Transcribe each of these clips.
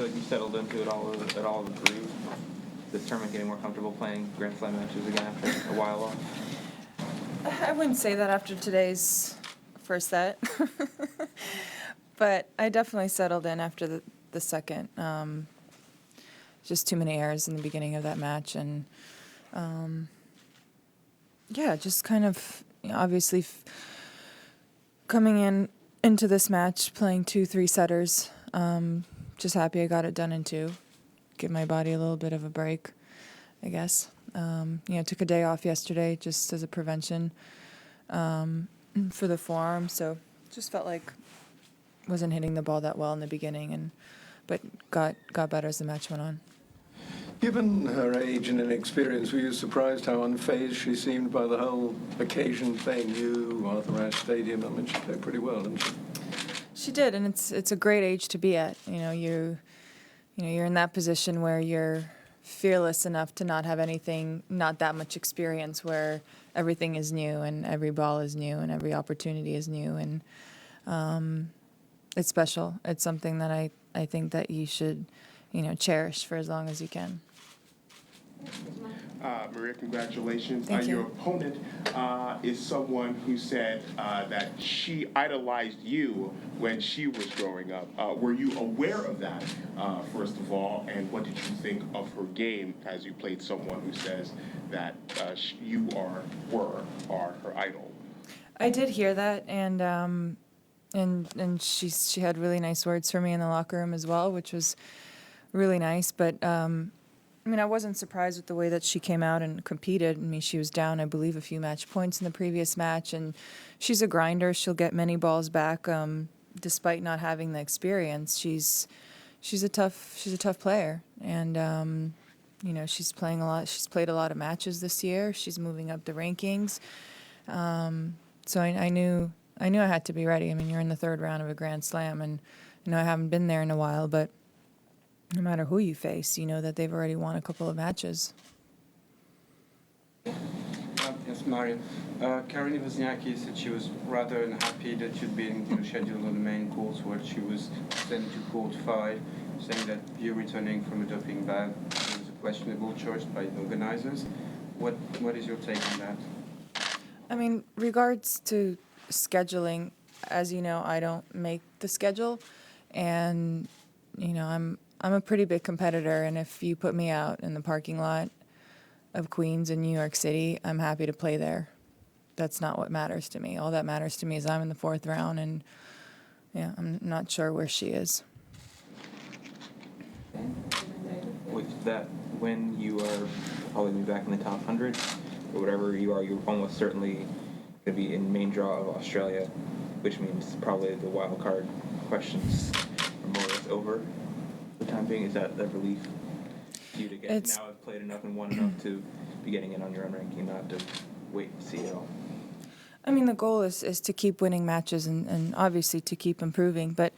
feel like you settled into it all grew? This tournament getting more comfortable playing Grand Slam matches again after a while off? I wouldn't say that after today's first set. But I definitely settled in after the second. Just too many errors in the beginning of that match. And, just kind of, obviously coming into this match, playing 2 3-setters. Just happy I got it done in 2. Give my body a little bit of a break, I guess. Took a day off yesterday just as a prevention for the forearm. So just felt like wasn't hitting the ball that well in the beginning, but got better as the match went on. Given her age and inexperience, were you surprised how unfazed she seemed by the whole occasion, playing you, Arthur Ashe Stadium? I mean, she played pretty well, didn't she? She did, and it's a great age to be at. You're in that position where you're fearless enough to not have not that much experience, where everything is new and every ball is new and every opportunity is new, and it's special. It's something that I think that you should, cherish for as long as you can. Maria, congratulations. Thank you. Your opponent is someone who said that she idolized you when she was growing up. Were you aware of that, first of all, and what did you think of her game as you played someone who says that you are her idol? I did hear that, and she had really nice words for me in the locker room as well, which was really nice. But I wasn't surprised with the way that she came out and competed. She was down, I believe, a few match points in the previous match, and she's a grinder. She'll get many balls back, despite not having the experience. She's a tough player, and she's playing a lot. She's played a lot of matches this year. She's moving up the rankings, so I knew I had to be ready. You're in the 3rd round of a Grand Slam, and I haven't been there in a while, but no matter who you face, you know that they've already won a couple of matches. Yes, Mario. Karolina Wozniacki said she was rather unhappy that you'd been scheduled on the main course where she was sent to court 5, saying that you returning from a doping ban was a questionable choice by the organizers. What is your take on that? Regards to scheduling, as you know, I don't make the schedule, and I'm a pretty big competitor, and if you put me out in the parking lot of Queens in New York City, I'm happy to play there. That's not what matters to me. All that matters to me is I'm in the 4th round, and I'm not sure where she is. With that, when you are probably back in the top 100, or whatever you are, you're almost certainly going to be in main draw of Australia, which means probably the wild card questions are more or less over. For the time being, is that the relief for you to get now have played enough and won enough to be getting in on your own ranking, not to wait and see it all? The goal is to keep winning matches and obviously to keep improving. But,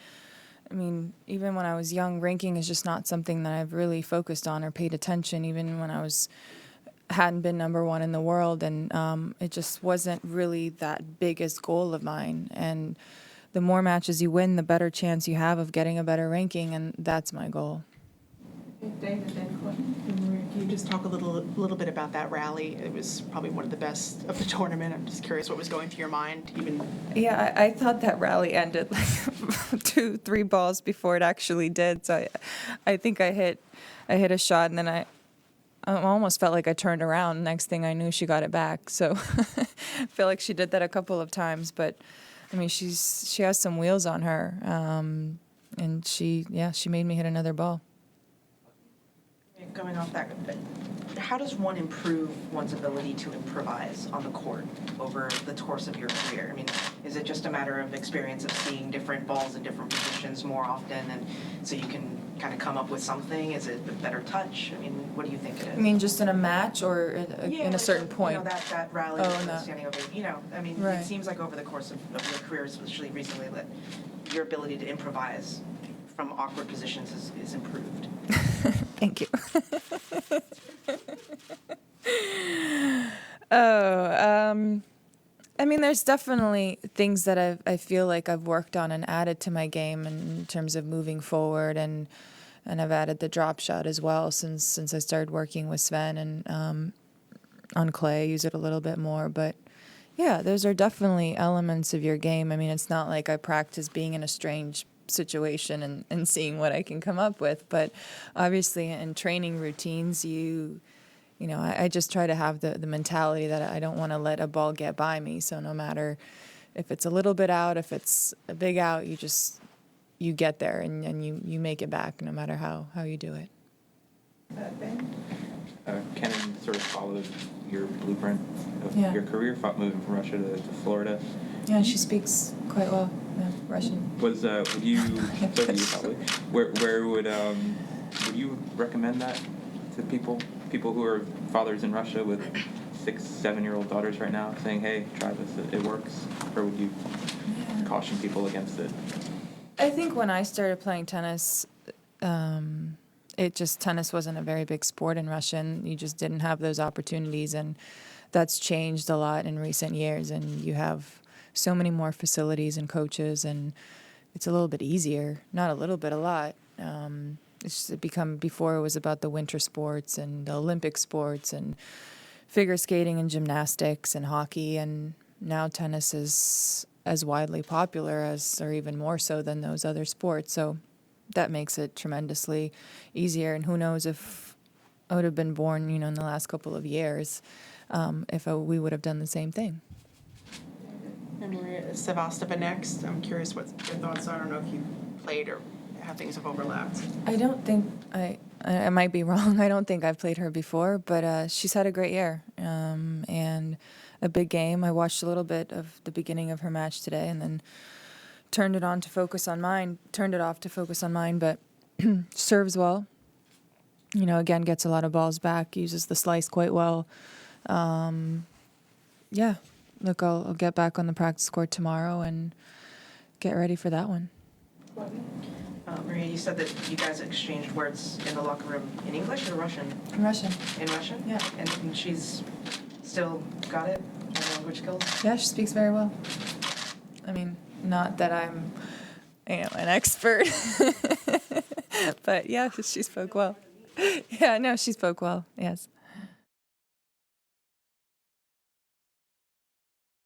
even when I was young, ranking is just not something that I've really focused on or paid attention, even when I hadn't been number 1 in the world. And it just wasn't really that biggest goal of mine. And the more matches you win, the better chance you have of getting a better ranking, and that's my goal. David, then Courtney. Can you just talk a little bit about that rally? It was probably one of the best of the tournament. I'm just curious what was going through your mind, even. Yeah, I thought that rally ended like 2-3 balls before it actually did. So I think I hit a shot, and then I almost felt like I turned around. Next thing I knew, she got it back. So I feel like she did that a couple of times, but she has some wheels on her, and she made me hit another ball. Going off that, how does one improve one's ability to improvise on the court over the course of your career? Is it just a matter of experience of seeing different balls in different positions more often, and so you can kind of come up with something? Is it a better touch? What do you think it is? Just in a match or in a certain point? That rally, standing over. Right. It seems like over the course of your career, especially recently, that your ability to improvise from awkward positions is improved. Thank you. There's definitely things that I feel like I've worked on and added to my game in terms of moving forward and and I've added the drop shot as well since I started working with Sven, and on clay I use it a little bit more. But yeah, those are definitely elements of your game. I mean, it's not like I practice being in a strange situation and seeing what I can come up with, but obviously in training routines, I just try to have the mentality that I don't want to let a ball get by me. So no matter if it's a little bit out, if it's a big out, you get there and you make it back no matter how you do it. Kenan sort of followed your blueprint of Yeah. your career, moving from Russia to Florida. Yeah, she speaks quite well, Russian. Would you, so do you probably, where would you recommend that to people who are fathers in Russia with 6-7-year-old daughters right now, saying, hey, try this, it works? Or would you caution people against it? I think when I started playing tennis, tennis wasn't a very big sport in Russia, and you just didn't have those opportunities, and that's changed a lot in recent years, and you have so many more facilities and coaches, and it's a little bit easier. Not a little bit, a lot. It's just before it was about the winter sports and the Olympic sports and figure skating and gymnastics and hockey, and now tennis is as widely popular as, or even more so than those other sports. So that makes it tremendously easier. And who knows if I would have been born, in the last couple of years, we would have done the same thing. And Maria Sevastova next. I'm curious what your thoughts are. I don't know if you played or how things have overlapped. I don't think I might be wrong. I don't think I've played her before, but she's had a great year and a big game. I watched a little bit of the beginning of her match today, and then turned it off to focus on mine. But serves well. Again, gets a lot of balls back. Uses the slice quite well. Yeah. Look, I'll get back on the practice court tomorrow and get ready for that one. Maria, you said that you guys exchanged words in the locker room in English or Russian? In Russian. In Russian? Yeah. And she's still got it? Her language skills? Yeah, she speaks very well. I mean, not that I'm, an expert, but yeah, she spoke well. Yeah, no, she spoke well, yes.